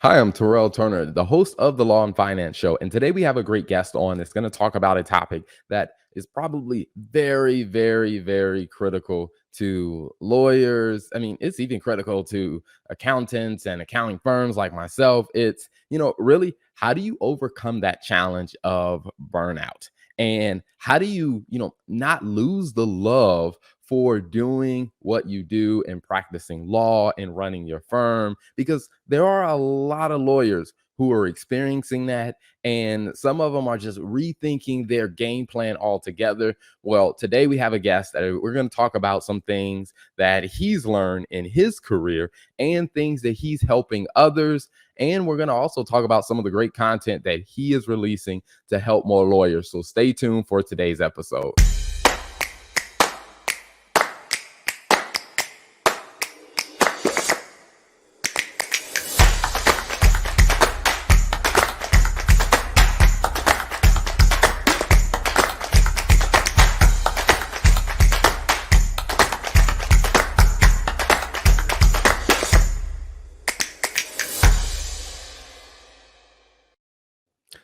Hi, I'm Terrell Turner, the host of the Law and Finance Show. And today we have a great guest on that's going to talk about a topic that is probably very, very, very critical to lawyers. I mean, it's even critical to accountants and accounting firms like myself. It's, really, how do you overcome that challenge of burnout? And how do you, not lose the love for doing what you do and practicing law and running your firm? Because there are a lot of lawyers who are experiencing that, and some of them are just rethinking their game plan altogether. Well, today we have a guest that we're going to talk about some things that he's learned in his career and things that he's helping others. And we're going to also talk about some of the great content that he is releasing to help more lawyers. So stay tuned for today's episode.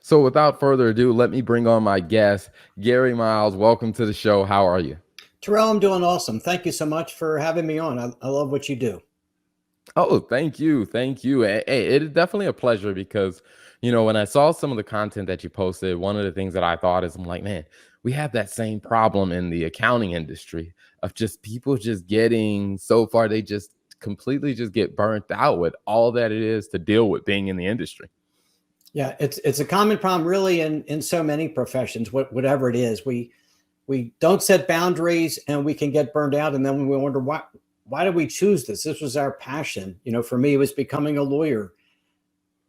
So without further ado, let me bring on my guest, Gary Miles. Welcome to the show. How are you? Terrell, I'm doing awesome. Thank you so much for having me on. I love what you do. Oh, thank you. Thank you. Hey, it is definitely a pleasure because, when I saw some of the content that you posted, one of the things that I thought is I'm like, man, we have that same problem in the accounting industry of just people just getting so far, they just completely just get burnt out with all that it is to deal with being in the industry. Yeah, it's a common problem really in so many professions, whatever it is. We don't set boundaries and we can get burned out, and then we wonder why did we choose this? This was our passion. For me, it was becoming a lawyer.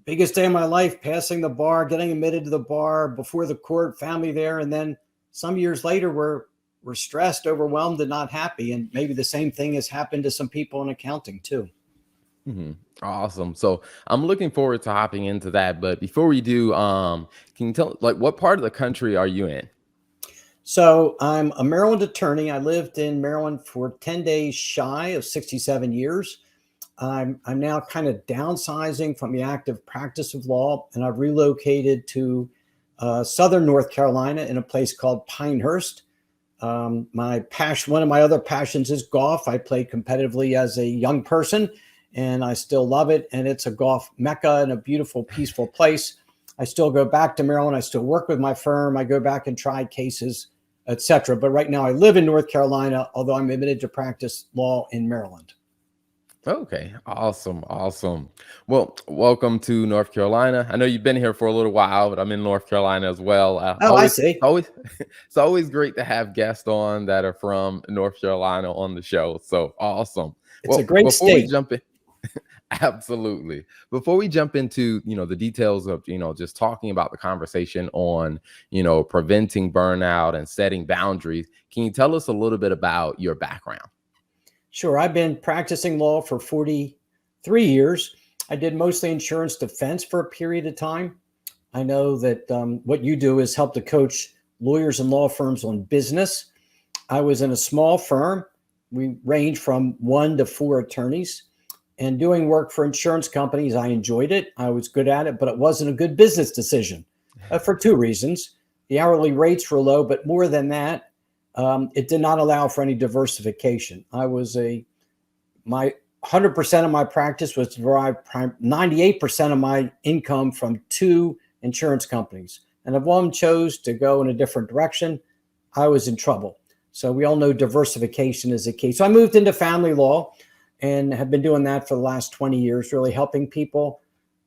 Biggest day of my life, passing the bar, getting admitted to the bar, before the court, family there, and then some years later we're stressed, overwhelmed, and not happy. And maybe the same thing has happened to some people in accounting too. Awesome. So I'm looking forward to hopping into that. But before we do, can you tell like what part of the country are you in? So I'm a Maryland attorney. I lived in Maryland for 10 days shy of 67 years. I'm now kind of downsizing from the active practice of law, and I've relocated to Southern North Carolina in a place called Pinehurst. My passion, one of my other passions is golf. I played competitively as a young person, and I still love it. And it's a golf mecca and a beautiful, peaceful place. I still go back to Maryland. I still work with my firm. I go back and try cases, etc. But right now I live in North Carolina, although I'm admitted to practice law in Maryland. Okay, awesome, awesome. Well, welcome to North Carolina. I know you've been here for a little while, but I'm in North Carolina as well. Oh, I see. It's always great to have guests on that are from North Carolina on the show. So awesome. It's a Well, great before we state. jump in, absolutely. Before we jump into, the details of, just talking about the conversation on, preventing burnout and setting boundaries, can you tell us a little bit about your background? Sure. I've been practicing law for 43 years. I did mostly insurance defense for a period of time. I know that what you do is help to coach lawyers and law firms on business. I was in a small firm. We range from 1 to 4 attorneys, and doing work for insurance companies. I enjoyed it. I was good at it, but it wasn't a good business decision for 2 reasons. The hourly rates were low, but more than that, it did not allow for any diversification. My 100% of my practice was derived 98% of my income from 2 insurance companies. And if one chose to go in a different direction, I was in trouble. So we all know diversification is a key. So I moved into family law and have been doing that for the last 20 years, really helping people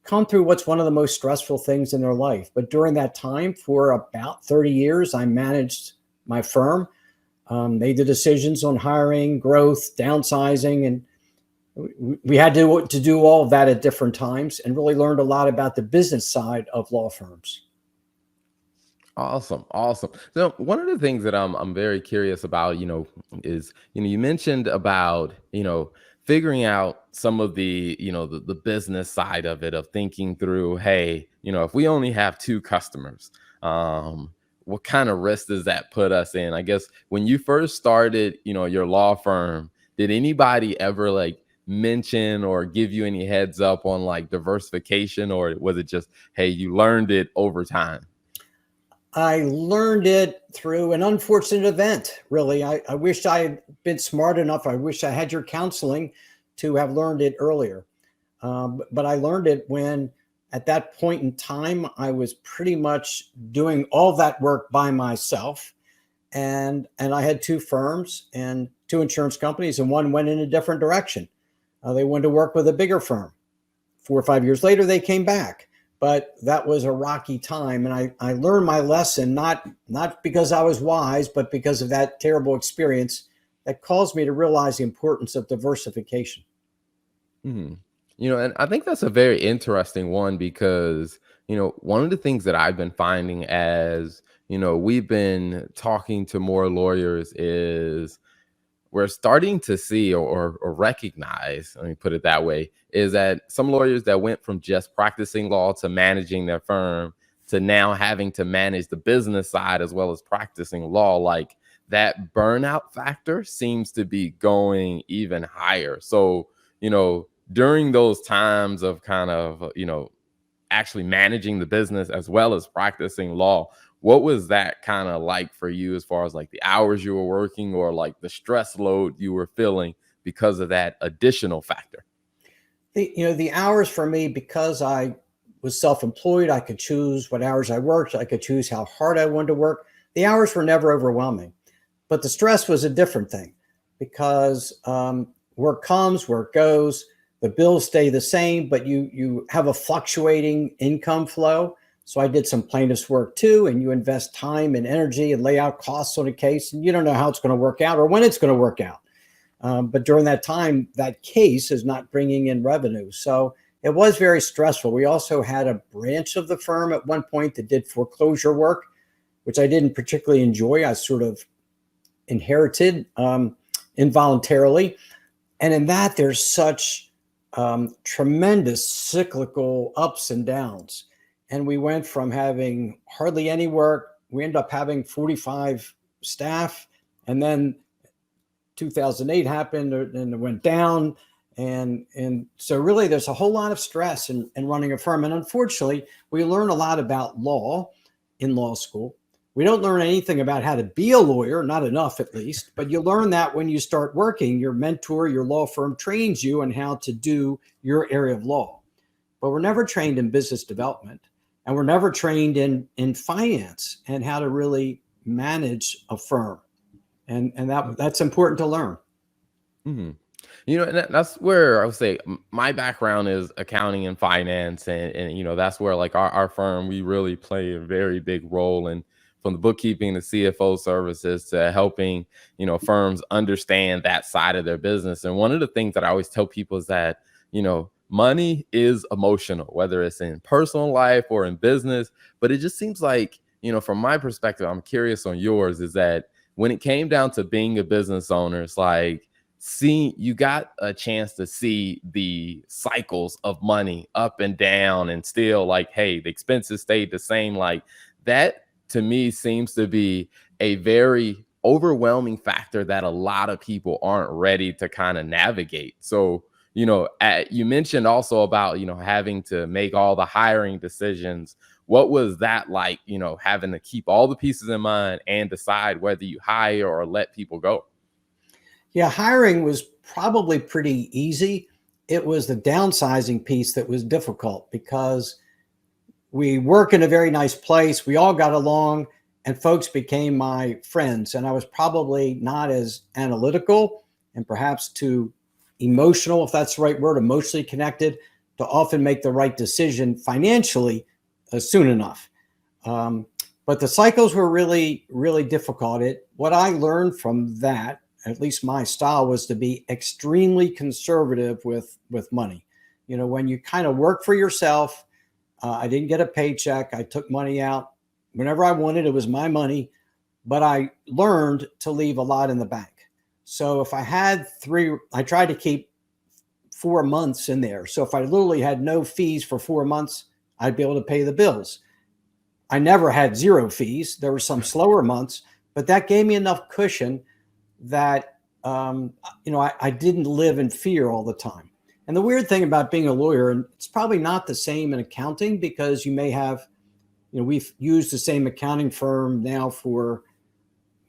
come through what's one of the most stressful things in their life. But during that time, for about 30 years, I managed my firm. Made the decisions on hiring, growth, downsizing, and we had to do all of that at different times, and really learned a lot about the business side of law firms. Awesome, awesome. So one of the things that I'm very curious about, is you mentioned about figuring out some of the the business side of it, of thinking through, hey, if we only have 2 customers, what kind of risk does that put us in? I guess when you first started, your law firm, did anybody ever like mention or give you any heads up on like diversification, or was it just, hey, you learned it over time? I learned it through an unfortunate event, really. I wish I had been smart enough. I wish I had your counseling to have learned it earlier. But I learned it when, at that point in time, I was pretty much doing all that work by myself. And I had two firms and two insurance companies, and one went in a different direction. They went to work with a bigger firm. 4 or 5 years later, they came back. But that was a rocky time. And I learned my lesson, not because I was wise, but because of that terrible experience that caused me to realize the importance of diversification. Mhm. And I think that's a very interesting one because, one of the things that I've been finding as, we've been talking to more lawyers is we're starting to see or recognize, let me put it that way, is that some lawyers that went from just practicing law to managing their firm to now having to manage the business side as well as practicing law, like that burnout factor seems to be going even higher. So, during those times of kind of, actually managing the business as well as practicing law, what was that kind of like for you as far as like the hours you were working or like the stress load you were feeling because of that additional factor? The hours for me, because I was self-employed, I could choose what hours I worked. I could choose how hard I wanted to work. The hours were never overwhelming, but the stress was a different thing because work comes, work goes. The bills stay the same, but you have a fluctuating income flow. So I did some plaintiff's work too, and you invest time and energy and lay out costs on a case, and you don't know how it's going to work out or when it's going to work out. But during that time, that case is not bringing in revenue. So it was very stressful. We also had a branch of the firm at one point that did foreclosure work, which I didn't particularly enjoy. I sort of inherited involuntarily. And in that, there's such tremendous cyclical ups and downs. And we went from having hardly any work. We ended up having 45 staff. And then 2008 happened and it went down. And so really there's a whole lot of stress in running a firm. And unfortunately, we learn a lot about law in law school. We don't learn anything about how to be a lawyer, not enough at least, but you learn that when you start working. Your mentor, your law firm trains you on how to do your area of law. But we're never trained in business development, and we're never trained in finance and how to really manage a firm. And that's important to learn. Hmm. And that's where I would say my background is accounting and finance, and that's where like our firm we really play a very big role in from the bookkeeping to CFO services to helping firms understand that side of their business. And one of the things that I always tell people is that money is emotional, whether it's in personal life or in business. But it just seems like from my perspective, I'm curious on yours, is that when it came down to being a business owner, it's like see you got a chance to see the cycles of money up and down and still like, hey, the expenses stayed the same. Like that to me seems to be a very overwhelming factor that a lot of people aren't ready to kind of navigate. So you mentioned also about having to make all the hiring decisions. What was that like, having to keep all the pieces in mind and decide whether you hire or let people go? Yeah, hiring was probably pretty easy. It was the downsizing piece that was difficult because we work in a very nice place. We all got along, and folks became my friends. And I was probably not as analytical and perhaps too emotional, if that's the right word, emotionally connected to often make the right decision financially soon enough. Um, but the cycles were really, really difficult. What I learned from that, at least my style, was to be extremely conservative with money. When you kind of work for yourself, I didn't get a paycheck. I took money out whenever I wanted. It was my money, but I learned to leave a lot in the bank. So if I had I tried to keep 4 months in there. So if I literally had no fees for 4 months, I'd be able to pay the bills. I never had zero fees. There were some slower months, but that gave me enough cushion that I didn't live in fear all the time. And the weird thing about being a lawyer, and it's probably not the same in accounting because you may have, we've used the same accounting firm now for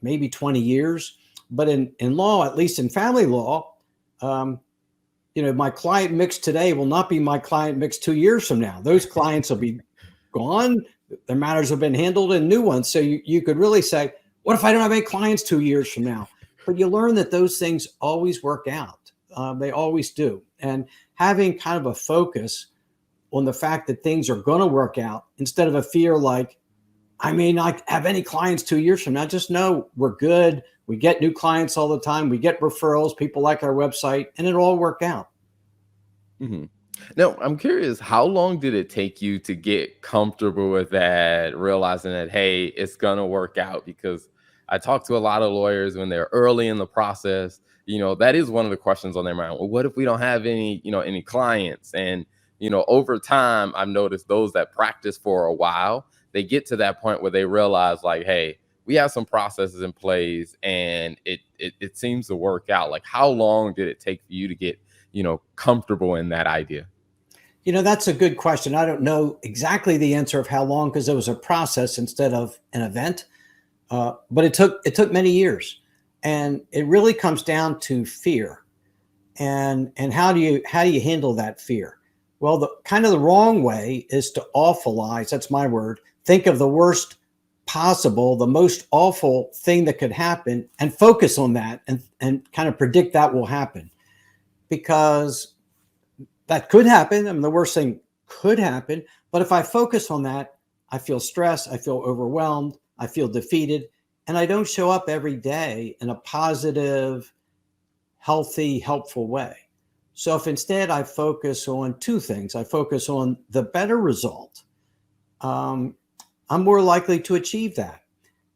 maybe 20 years. But in law, at least in family law, um, my client mix today will not be my client mix 2 years from now. Those clients will be gone. Their matters have been handled and new ones. So you could really say, what if I don't have any clients 2 years from now? But you learn that those things always work out. They always do. And having kind of a focus on the fact that things are going to work out instead of a fear like, I may not have any clients 2 years from now. Just know we're good. We get new clients all the time. We get referrals. People like our website, and it'll all work out. Hmm. Now, I'm curious, how long did it take you to get comfortable with that, realizing that, hey, it's going to work out? Because I talk to a lot of lawyers when they're early in the process. That is one of the questions on their mind. Well, what if we don't have any clients? And, over time, I've noticed those that practice for a while, they get to that point where they realize, like, hey, we have some processes in place and it seems to work out. Like, how long did it take for you to get comfortable in that idea? That's a good question. I don't know exactly the answer of how long because it was a process instead of an event. But it took many years, and it really comes down to fear, and how do you handle that fear? Well, the kind of the wrong way is to awfulize. That's my word. Think of the worst possible, the most awful thing that could happen, and focus on that, and kind of predict that will happen because that could happen. I mean, the worst thing could happen. But if I focus on that, I feel stressed, I feel overwhelmed, I feel defeated, and I don't show up every day in a positive, healthy, helpful way. So if instead I focus on two things, I focus on the better result, um, I'm more likely to achieve that.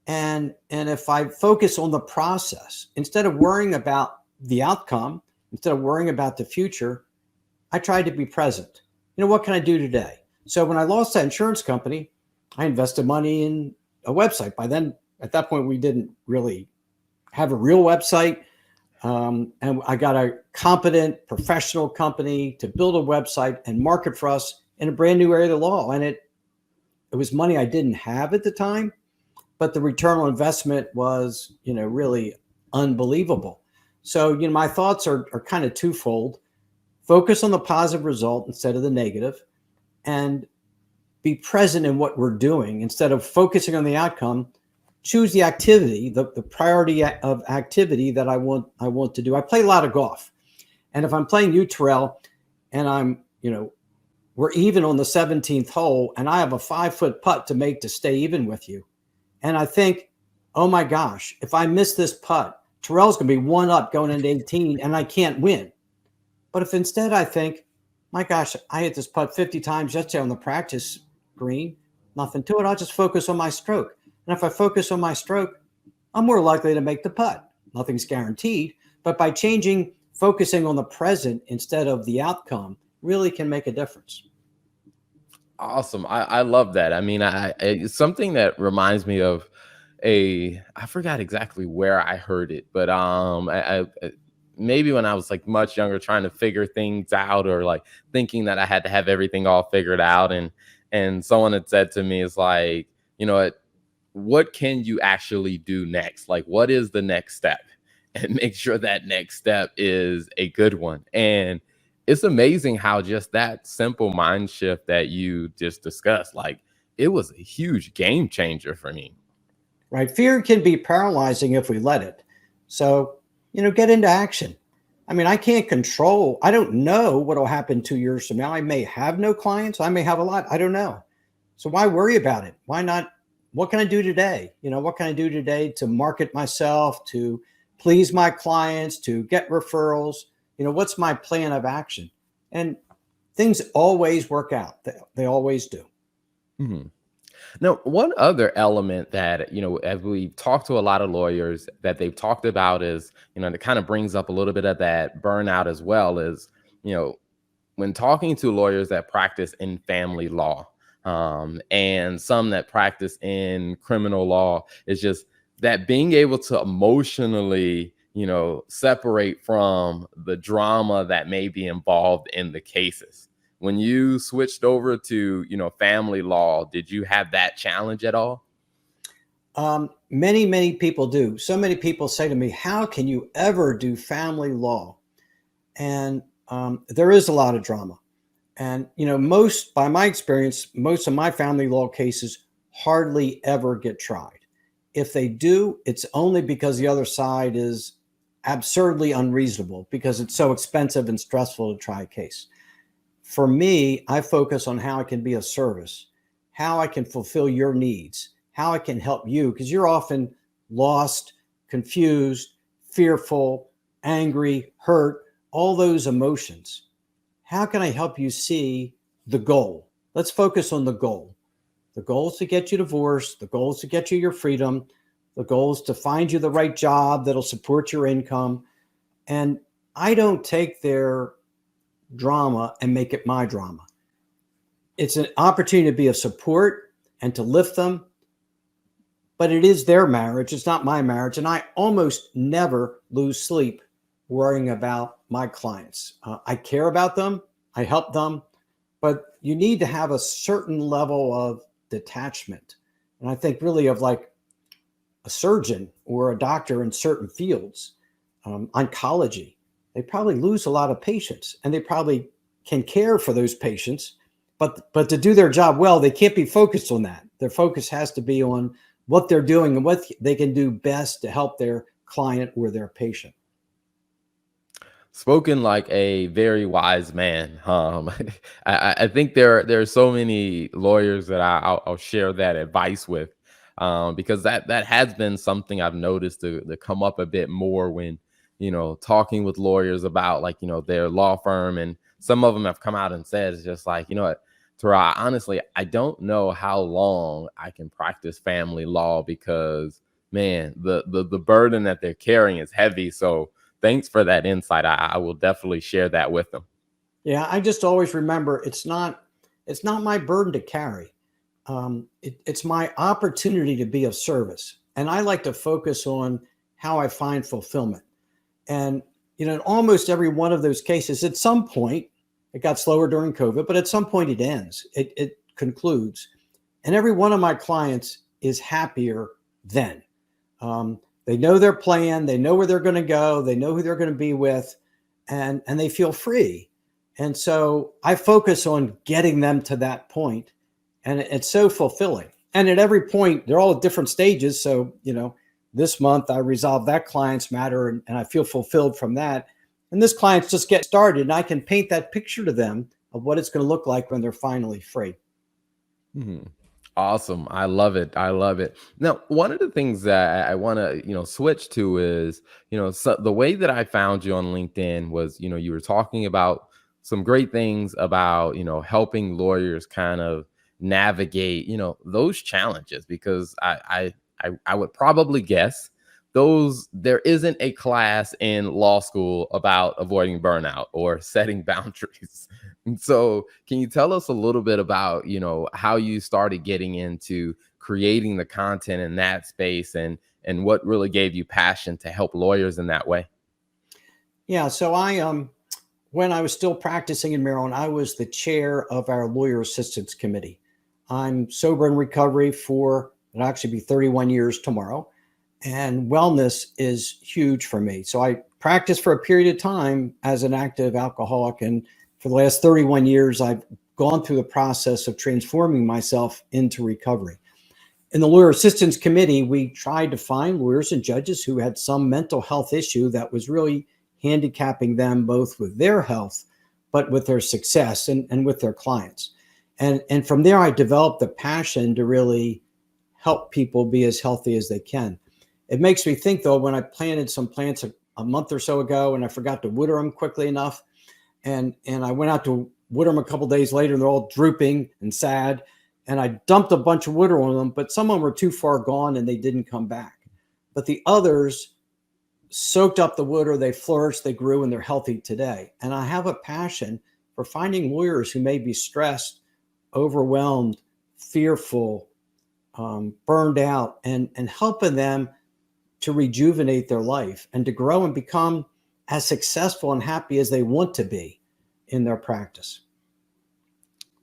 And if I focus on the process instead of worrying about the outcome, instead of worrying about the future, I tried to be present. What can I do today? So when I lost that insurance company, I invested money in a website. By then, at that point, we didn't really have a real website. And I got a competent professional company to build a website and market for us in a brand new area of the law. And it was money I didn't have at the time, but the return on investment was, really unbelievable. So, my thoughts are kind of twofold. Focus on the positive result instead of the negative, and be present in what we're doing instead of focusing on the outcome. Choose the activity, the priority of activity that I want to do. I play a lot of golf, and if I'm playing you, Terrell, and we're even on the 17th hole, and I have a 5-foot putt to make to stay even with you, and I think, oh my gosh, if I miss this putt, Terrell's going to be one up going into 18, and I can't win. But if instead I think, my gosh, I hit this putt 50 times yesterday on the practice green, nothing to it, I'll just focus on my stroke. And if I focus on my stroke, I'm more likely to make the putt. Nothing's guaranteed, but by focusing on the present instead of the outcome really can make a difference. Awesome. I love that. I mean, it's something that reminds me of I forgot exactly where I heard it, but maybe when I was like much younger, trying to figure things out, or like thinking that I had to have everything all figured out. And someone had said to me, it's like, what can you actually do next? Like, what is the next step? And make sure that next step is a good one. And it's amazing how just that simple mind shift that you just discussed, like, it was a huge game changer for me. Right? Fear can be paralyzing if we let it. So, get into action. I mean, I don't know what will happen 2 years from now. I may have no clients. I may have a lot. I don't know. So why worry about it? Why not? What can I do today? What can I do today to market myself, to please my clients, to get referrals? What's my plan of action? And things always work out. They always do. Mhm. Now, one other element that, as we talk to a lot of lawyers that they've talked about is, that kind of brings up a little bit of that burnout as well, is, you know, when talking to lawyers that practice in family law, and some that practice in criminal law, is just that being able to emotionally separate from the drama that may be involved in the cases. When you switched over to, family law, did you have that challenge at all? Many people do. So many people say to me, how can you ever do family law? And there is a lot of drama. And, by my experience, most of my family law cases hardly ever get tried. If they do, it's only because the other side is absurdly unreasonable because it's so expensive and stressful to try a case. For me, I focus on how I can be of service, how I can fulfill your needs, how I can help you, because you're often lost, confused, fearful, angry, hurt, all those emotions. How can I help you see the goal? Let's focus on the goal. The goal is to get you divorced. The goal is to get you your freedom. The goal is to find you the right job that'll support your income. And I don't take their drama and make it my drama. It's an opportunity to be of support and to lift them. But it is their marriage. It's not my marriage. And I almost never lose sleep worrying about my clients. I care about them. I help them. But you need to have a certain level of detachment. And I think really of like a surgeon or a doctor in certain fields, oncology, they probably lose a lot of patients and they probably can care for those patients. But to do their job well, they can't be focused on that. Their focus has to be on what they're doing and what they can do best to help their client or their patient. Spoken like a very wise man. I think there are so many lawyers that I'll share that advice with, because that has been something I've noticed to come up a bit more when talking with lawyers about, like, their law firm, and some of them have come out and said it's just like, what, Tara, honestly, I don't know how long I can practice family law because, man, the burden that they're carrying is heavy. So thanks for that insight. I will definitely share that with them. Yeah, I just always remember it's not my burden to carry. It's my opportunity to be of service, and I like to focus on how I find fulfillment. And in almost every one of those cases, at some point, it got slower during COVID, but at some point it ends. It concludes, and every one of my clients is happier then. They know their plan, they know where they're going to go, they know who they're going to be with, and they feel free. And so I focus on getting them to that point, and it's so fulfilling. And at every point, they're all at different stages. So, this month I resolved that client's matter and I feel fulfilled from that. And this client's just getting started, and I can paint that picture to them of what it's going to look like when they're finally free. Mhm. Awesome. I love it. I love it. Now, one of the things that I want to, switch to is, so the way that I found you on LinkedIn was, you were talking about some great things about, helping lawyers kind of navigate, those challenges, because I would probably guess there isn't a class in law school about avoiding burnout or setting boundaries. And so, can you tell us a little bit about, how you started getting into creating the content in that space, and what really gave you passion to help lawyers in that way? Yeah. So when I was still practicing in Maryland, I was the chair of our lawyer assistance committee. I'm sober in recovery for, it'll actually be 31 years tomorrow. And wellness is huge for me. So I practiced for a period of time as an active alcoholic. And for the last 31 years, I've gone through the process of transforming myself into recovery. In the Lawyer Assistance Committee, we tried to find lawyers and judges who had some mental health issue that was really handicapping them both with their health, but with their success and with their clients. And from there, I developed a passion to really help people be as healthy as they can. It makes me think, though, when I planted some plants a month or so ago and I forgot to water them quickly enough, and I went out to water them a couple days later and they're all drooping and sad, and I dumped a bunch of water on them, but some of them were too far gone and they didn't come back. But the others soaked up the water, they flourished, they grew, and they're healthy today. And I have a passion for finding lawyers who may be stressed, overwhelmed, fearful, burned out, and helping them to rejuvenate their life and to grow and become as successful and happy as they want to be in their practice.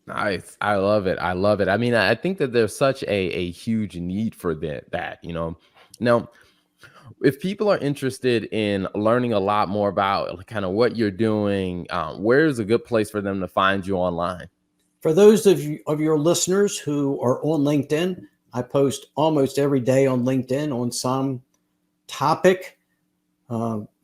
Nice. I love it. I love it. I mean, I think that there's such a huge need for that. Now, if people are interested in learning a lot more about kind of what you're doing, where's a good place for them to find you online? For those of your listeners who are on LinkedIn, I post almost every day on LinkedIn on some topic.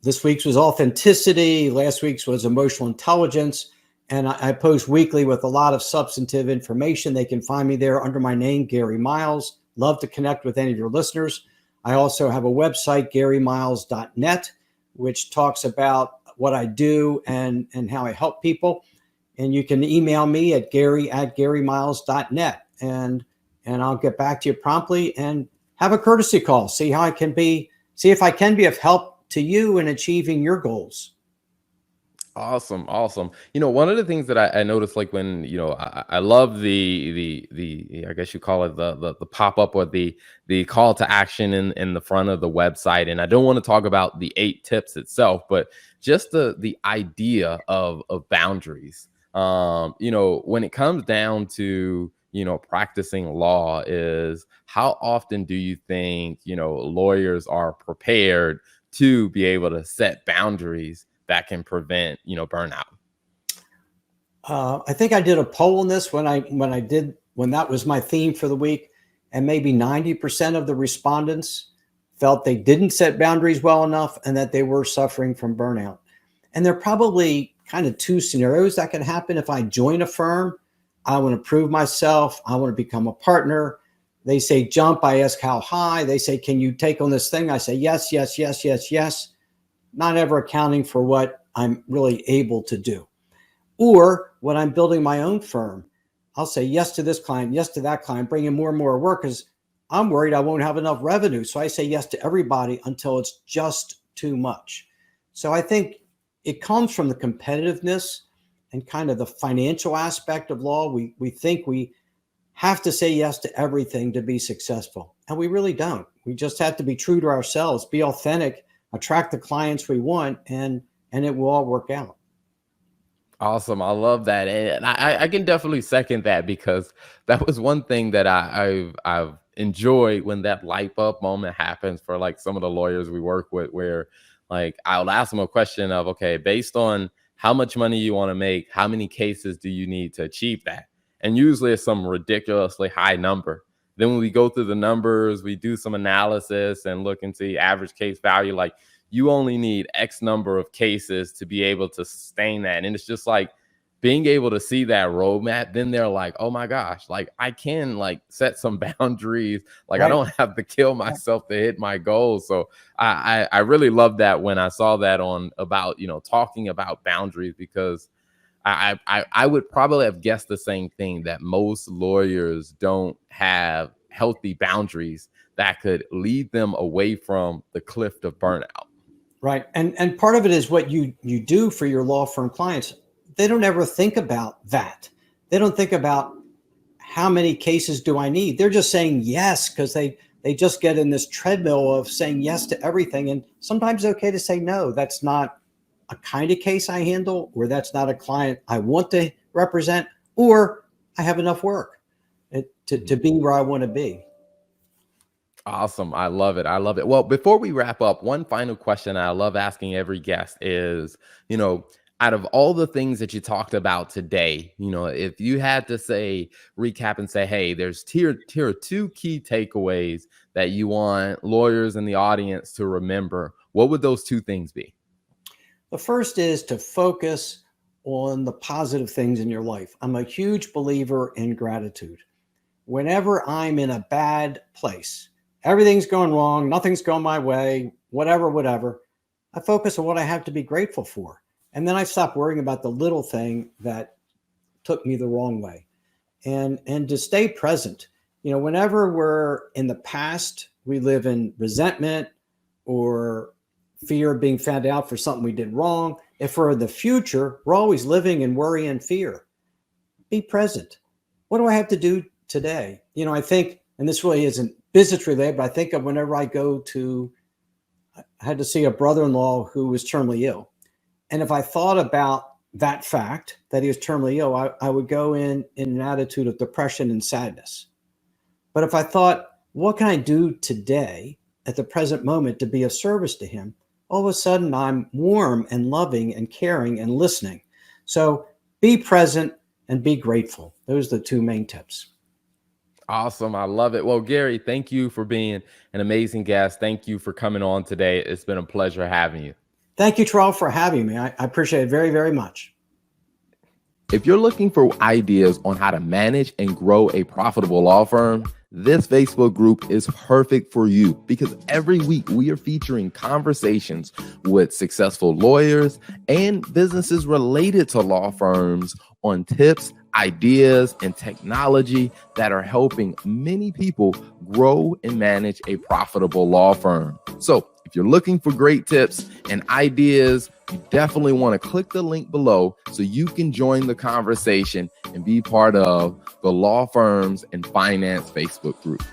This week's was authenticity. Last week's was emotional intelligence. And I post weekly with a lot of substantive information. They can find me there under my name, Gary Miles. Love to connect with any of your listeners. I also have a website, GaryMiles.net, which talks about what I do and how I help people. And you can email me at Gary@GaryMiles.net. And I'll get back to you promptly and have a courtesy call. See if I can be of help to you in achieving your goals. Awesome, awesome. One of the things that I noticed, like when I love the I guess you call it the pop up or the call to action in the front of the website. And I don't want to talk about the 8 tips itself, but just the idea of boundaries. When it comes down to practicing law, is how often do you think lawyers are prepared to be able to set boundaries that can prevent burnout? I think I did a poll on this when that was my theme for the week, and maybe 90% of the respondents felt they didn't set boundaries well enough and that they were suffering from burnout. And there are probably kind of 2 scenarios that can happen. If I join a firm, I want to prove myself. I want to become a partner. They say jump. I ask how high. They say, can you take on this thing? I say yes, yes, yes, yes, yes. Not ever accounting for what I'm really able to do. Or when I'm building my own firm, I'll say yes to this client, yes to that client, bring in more and more work because I'm worried I won't have enough revenue. So I say yes to everybody until it's just too much. So I think it comes from the competitiveness and kind of the financial aspect of law. We think we have to say yes to everything to be successful. And we really don't. We just have to be true to ourselves, be authentic, attract the clients we want, and it will all work out. Awesome. I love that. And I can definitely second that, because that was one thing that I've enjoyed when that light bulb moment happens for like some of the lawyers we work with, where like I'll ask them a question of, okay, based on how much money you want to make, how many cases do you need to achieve that? And usually it's some ridiculously high number. Then when we go through the numbers, we do some analysis and look and see average case value, like you only need X number of cases to be able to sustain that. And it's just like being able to see that roadmap, then they're like, oh my gosh, like I can like set some boundaries. Like I Right. don't have to kill myself to hit my goals. So I really love that when I saw that on about, talking about boundaries, because I would probably have guessed the same thing, that most lawyers don't have healthy boundaries that could lead them away from the cliff of burnout. Right. And part of it is what you do for your law firm clients. They don't ever think about that. They don't think about how many cases do I need. They're just saying yes because they just get in this treadmill of saying yes to everything. And sometimes it's okay to say no. That's not a kind of case I handle, or that's not a client I want to represent, or I have enough work to be where I want to be. Awesome. I love it. I love it. Well, before we wrap up, one final question I love asking every guest is, out of all the things that you talked about today, if you had to say, recap and say, hey, there's here are 2 key takeaways that you want lawyers in the audience to remember, what would those 2 things be? The first is to focus on the positive things in your life. I'm a huge believer in gratitude. Whenever I'm in a bad place, everything's going wrong, nothing's going my way, whatever, I focus on what I have to be grateful for. And then I stop worrying about the little thing that took me the wrong way. And to stay present. Whenever we're in the past, we live in resentment or fear of being found out for something we did wrong. If we're in the future, we're always living in worry and fear. Be present. What do I have to do today? I think, and this really isn't business related, but I think of whenever I go to I had to see a brother-in-law who was terminally ill. And if I thought about that fact that he was terminally ill, I would go in an attitude of depression and sadness. But if I thought, what can I do today at the present moment to be of service to him? All of a sudden, I'm warm and loving and caring and listening. So be present and be grateful. Those are the two main tips. Awesome. I love it. Well, Gary, thank you for being an amazing guest. Thank you for coming on today. It's been a pleasure having you. Thank you, Terrell, for having me. I appreciate it very, very much. If you're looking for ideas on how to manage and grow a profitable law firm, this Facebook group is perfect for you because every week we are featuring conversations with successful lawyers and businesses related to law firms on tips, ideas, and technology that are helping many people grow and manage a profitable law firm. So if you're looking for great tips and ideas, you definitely want to click the link below so you can join the conversation and be part of the Law Firms and Finance Facebook group.